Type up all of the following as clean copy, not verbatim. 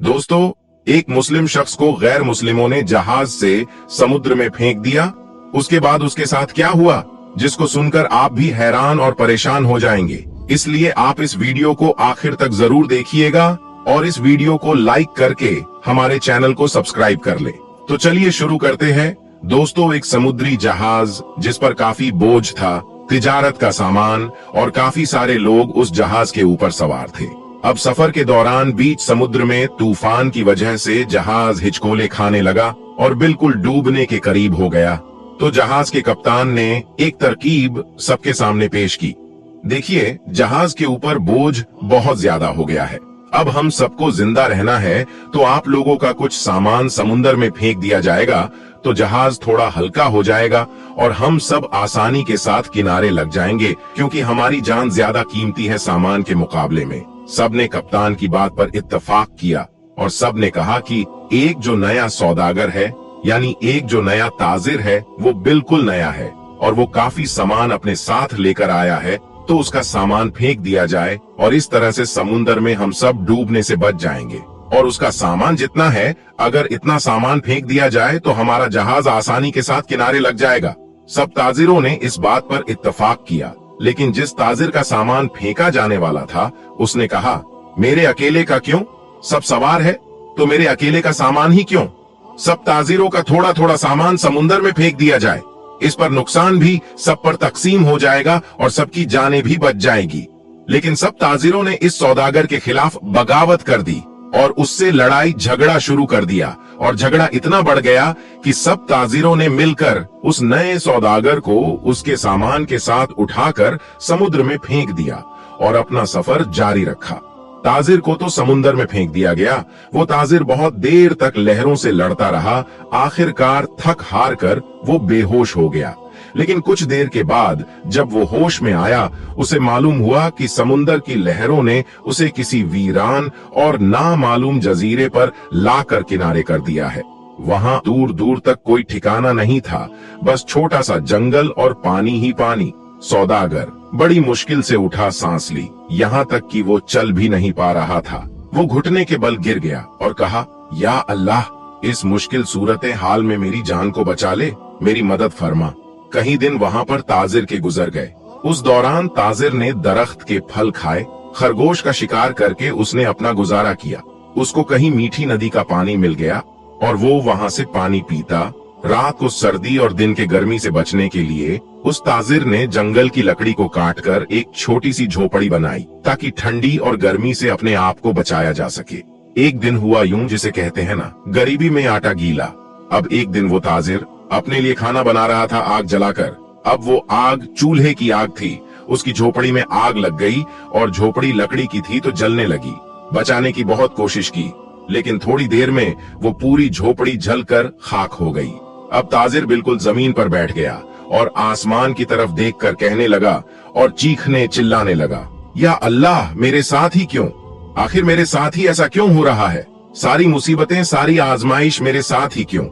दोस्तों, एक मुस्लिम शख्स को गैर मुस्लिमों ने जहाज से समुद्र में फेंक दिया। उसके बाद उसके साथ क्या हुआ, जिसको सुनकर आप भी हैरान और परेशान हो जाएंगे। इसलिए आप इस वीडियो को आखिर तक जरूर देखिएगा और इस वीडियो को लाइक करके हमारे चैनल को सब्सक्राइब कर ले। तो चलिए शुरू करते हैं। दोस्तों, एक समुद्री जहाज जिस पर काफी बोझ था, तिजारत का सामान और काफी सारे लोग उस जहाज के ऊपर सवार थे। अब सफर के दौरान बीच समुद्र में तूफान की वजह से जहाज हिचकोले खाने लगा और बिल्कुल डूबने के करीब हो गया। तो जहाज के कप्तान ने एक तरकीब सबके सामने पेश की। देखिए, जहाज के ऊपर बोझ बहुत ज्यादा हो गया है। अब हम सबको जिंदा रहना है, तो आप लोगों का कुछ सामान समुद्र में फेंक दिया जाएगा, तो जहाज थोड़ा हल्का हो जाएगा और हम सब आसानी के साथ किनारे लग जाएंगे, क्योंकि हमारी जान ज्यादा कीमती है सामान के मुकाबले में। सबने कप्तान की बात पर इत्तेफाक किया और सबने कहा कि एक जो नया सौदागर है, यानी एक जो नया ताजिर है, वो बिल्कुल नया है और वो काफी सामान अपने साथ लेकर आया है, तो उसका सामान फेंक दिया जाए और इस तरह से समुद्र में हम सब डूबने से बच जाएंगे। और उसका सामान जितना है, अगर इतना सामान फेंक दिया जाए तो हमारा जहाज आसानी के साथ किनारे लग जाएगा। सब ताजिरों ने इस बात पर इत्तेफाक किया, लेकिन जिस ताजिर का सामान फेंका जाने वाला था, उसने कहा, मेरे अकेले का क्यों? सब सवार है तो मेरे अकेले का सामान ही क्यों? सब ताजिरों का थोड़ा थोड़ा सामान समुद्र में फेंक दिया जाए। इस पर नुकसान भी सब पर तकसीम हो जाएगा और सबकी जानें भी बच जाएगी। लेकिन सब ताजिरों ने इस सौदागर के खिलाफ बगावत कर दी और उससे लड़ाई झगड़ा शुरू कर दिया और झगड़ा इतना बढ़ गया कि सब ताजिरों ने मिलकर उस नए सौदागर को उसके सामान के साथ उठाकर समुद्र में फेंक दिया और अपना सफर जारी रखा। ताजिर को तो समुद्र में फेंक दिया गया। वो ताजिर बहुत देर तक लहरों से लड़ता रहा। आखिरकार थक हार कर वो बेहोश हो गया। लेकिन कुछ देर के बाद जब वो होश में आया, उसे मालूम हुआ कि समुद्र की लहरों ने उसे किसी वीरान और नामालूम जजीरे पर लाकर किनारे कर दिया है। वहां दूर दूर तक कोई ठिकाना नहीं था, बस छोटा सा जंगल और पानी ही पानी। सौदागर बड़ी मुश्किल से उठा सांस ली, यहाँ तक कि वो चल भी नहीं पा रहा था। वो घुटने के बल गिर गया और कहा, या अल्लाह, इस मुश्किल सूरत हाल में मेरी जान को बचा ले, मेरी मदद फरमा। कई दिन वहां पर ताजिर के गुजर गए। उस दौरान ताजिर ने दरख्त के फल खाए, खरगोश का शिकार करके उसने अपना गुजारा किया। उसको कहीं मीठी नदी का पानी मिल गया और वो वहां से पानी पीता। रात को सर्दी और दिन के गर्मी से बचने के लिए उस ताजिर ने जंगल की लकड़ी को काटकर एक छोटी सी झोपड़ी बनाई, ताकि ठंडी और गर्मी से अपने आप को बचाया जा सके। एक दिन हुआ यूं, जिसे कहते हैं ना, गरीबी में आटा गीला। अब एक दिन वो ताजिर अपने लिए खाना बना रहा था आग जलाकर। अब वो आग चूल्हे की आग थी। उसकी झोपड़ी में आग लग गई और झोपड़ी लकड़ी की थी तो जलने लगी। बचाने की बहुत कोशिश की, लेकिन थोड़ी देर में वो पूरी झोपड़ी जलकर खाक हो गई। अब ताजिर बिल्कुल जमीन पर बैठ गया और आसमान की तरफ देखकर कहने लगा और चीखने चिल्लाने लगा, या अल्लाह, मेरे साथ ही क्यों? आखिर मेरे साथ ही ऐसा क्यों हो रहा है? सारी मुसीबतें, सारी आजमाइश मेरे साथ ही क्यों?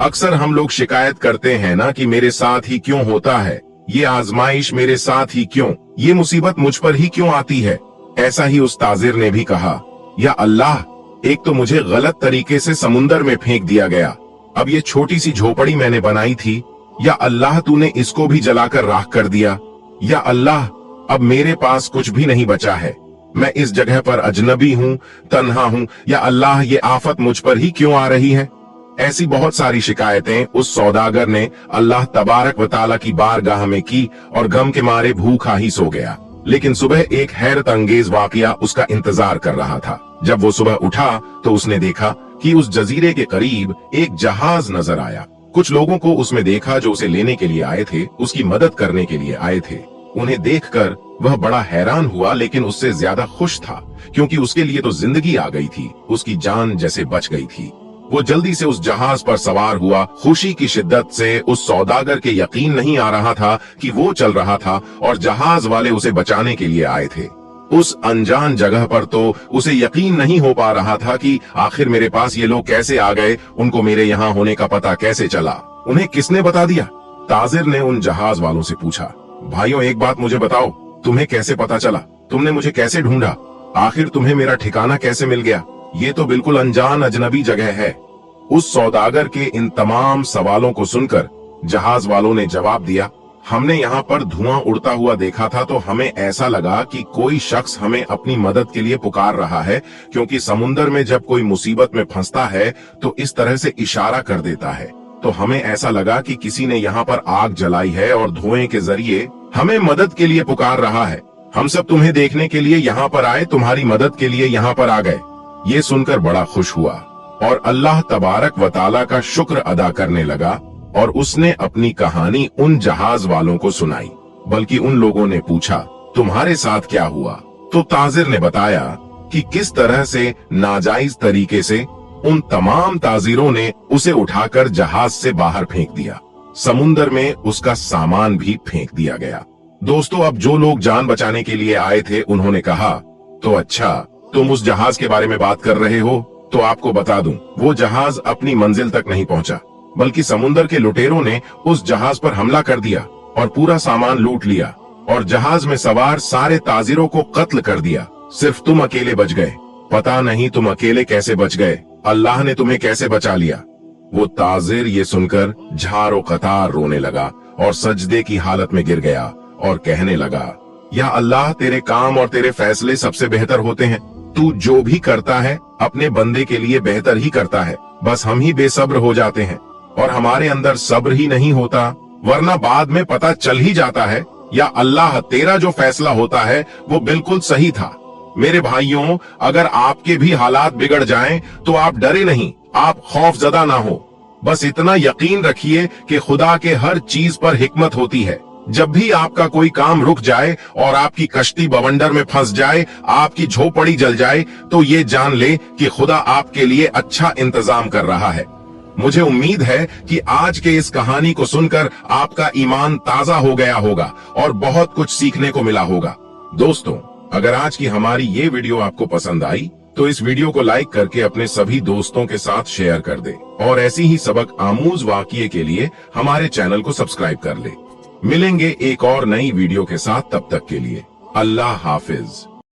अक्सर हम लोग शिकायत करते हैं ना कि मेरे साथ ही क्यों होता है, ये आजमाइश मेरे साथ ही क्यों, ये मुसीबत मुझ पर ही क्यों आती है? ऐसा ही उस ताजिर ने भी कहा, या अल्लाह, एक तो मुझे गलत तरीके से समुद्र में फेंक दिया गया। अब ये छोटी सी झोपड़ी मैंने बनाई थी, या अल्लाह, तूने इसको भी जलाकर राख कर दिया। या अल्लाह, अब मेरे पास कुछ भी नहीं बचा है। मैं इस जगह पर अजनबी हूँ, तन्हा हूँ। या अल्लाह, ये आफत मुझ पर ही क्यों आ रही है? ऐसी बहुत सारी शिकायतें उस सौदागर ने अल्लाह तबारक व तआला की बारगाह में की और गम के मारे भूखा ही सो गया। लेकिन सुबह एक हैरत अंगेज वाकया उसका इंतजार कर रहा था। जब वो सुबह उठा तो उसने देखा कि उस जजीरे के करीब एक जहाज नजर आया। कुछ लोगों को उसमें देखा जो उसे लेने के लिए आए थे, उसकी मदद करने के लिए आए थे। उन्हें देखकर वह बड़ा हैरान हुआ, लेकिन उससे ज्यादा खुश था, क्योंकि उसके लिए तो जिंदगी आ गई थी, उसकी जान जैसे बच गई थी। वो जल्दी से उस जहाज पर सवार हुआ। खुशी की शिद्दत से उस सौदागर के यकीन नहीं आ रहा था कि वो चल रहा था और जहाज वाले उसे बचाने के लिए आए थे। उस अनजान जगह पर तो उसे यकीन नहीं हो पा रहा था कि आखिर मेरे पास ये लोग कैसे आ गए, उनको मेरे यहाँ होने का पता कैसे चला, उन्हें किसने बता दिया? ताजिर ने उन जहाज वालों से पूछा, भाइयों, एक बात मुझे बताओ, तुम्हें कैसे पता चला? तुमने मुझे कैसे ढूंढा? आखिर तुम्हें मेरा ठिकाना कैसे मिल गया? ये तो बिल्कुल अनजान अजनबी जगह है। उस सौदागर के इन तमाम सवालों को सुनकर जहाज वालों ने जवाब दिया, हमने यहाँ पर धुआं उड़ता हुआ देखा था तो हमें ऐसा लगा कि कोई शख्स हमें अपनी मदद के लिए पुकार रहा है, क्योंकि समुद्र में जब कोई मुसीबत में फंसता है तो इस तरह से इशारा कर देता है। तो हमें ऐसा लगा कि किसी ने यहाँ पर आग जलाई है और धुएं के जरिए हमें मदद के लिए पुकार रहा है। हम सब तुम्हें देखने के लिए यहाँ पर आए, तुम्हारी मदद के लिए यहाँ पर आ गए। ये सुनकर बड़ा खुश हुआ और अल्लाह तबारक व तआला का शुक्र अदा करने लगा और उसने अपनी कहानी उन जहाज वालों को सुनाई। बल्कि उन लोगों ने पूछा, तुम्हारे साथ क्या हुआ? तो ताजिर ने बताया कि किस तरह से नाजायज तरीके से उन तमाम ताजिरों ने उसे उठाकर जहाज से बाहर फेंक दिया। समुद्र में उसका सामान भी फेंक दिया गया। दोस्तों, अब जो लोग जान बचाने के लिए आए थे उन्होंने कहा, तो अच्छा तुम उस जहाज के बारे में बात कर रहे हो, तो आपको बता दूं, वो जहाज अपनी मंजिल तक नहीं पहुंचा, बल्कि समुद्र के लुटेरों ने उस जहाज पर हमला कर दिया और पूरा सामान लूट लिया और जहाज में सवार सारे ताजिरों को कत्ल कर दिया। सिर्फ तुम अकेले बच गए। पता नहीं तुम अकेले कैसे बच गए, अल्लाह ने तुम्हें कैसे बचा लिया। वो ताजिर ये सुनकर झारो कतार रोने लगा और सजदे की हालत में गिर गया और कहने लगा, या अल्लाह, तेरे काम और तेरे फैसले सबसे बेहतर होते हैं। तू जो भी करता है अपने बंदे के लिए बेहतर ही करता है। बस हम ही बेसब्र हो जाते हैं और हमारे अंदर सब्र ही नहीं होता, वरना बाद में पता चल ही जाता है, या अल्लाह, तेरा जो फैसला होता है वो बिल्कुल सही था। मेरे भाइयों, अगर आपके भी हालात बिगड़ जाएं तो आप डरे नहीं, आप खौफजदा ना हो। बस इतना यकीन रखिए कि खुदा के हर चीज पर हिकमत होती है। जब भी आपका कोई काम रुक जाए और आपकी कश्ती बवंडर में फंस जाए, आपकी झोपड़ी जल जाए, तो ये जान ले कि खुदा आपके लिए अच्छा इंतजाम कर रहा है। मुझे उम्मीद है कि आज के इस कहानी को सुनकर आपका ईमान ताजा हो गया होगा और बहुत कुछ सीखने को मिला होगा। दोस्तों, अगर आज की हमारी ये वीडियो आपको पसंद आई तो इस वीडियो को लाइक करके अपने सभी दोस्तों के साथ शेयर कर दे और ऐसी ही सबक आमूज वाक़िये के लिए हमारे चैनल को सब्सक्राइब कर ले। मिलेंगे एक और नई वीडियो के साथ, तब तक के लिए अल्लाह हाफिज।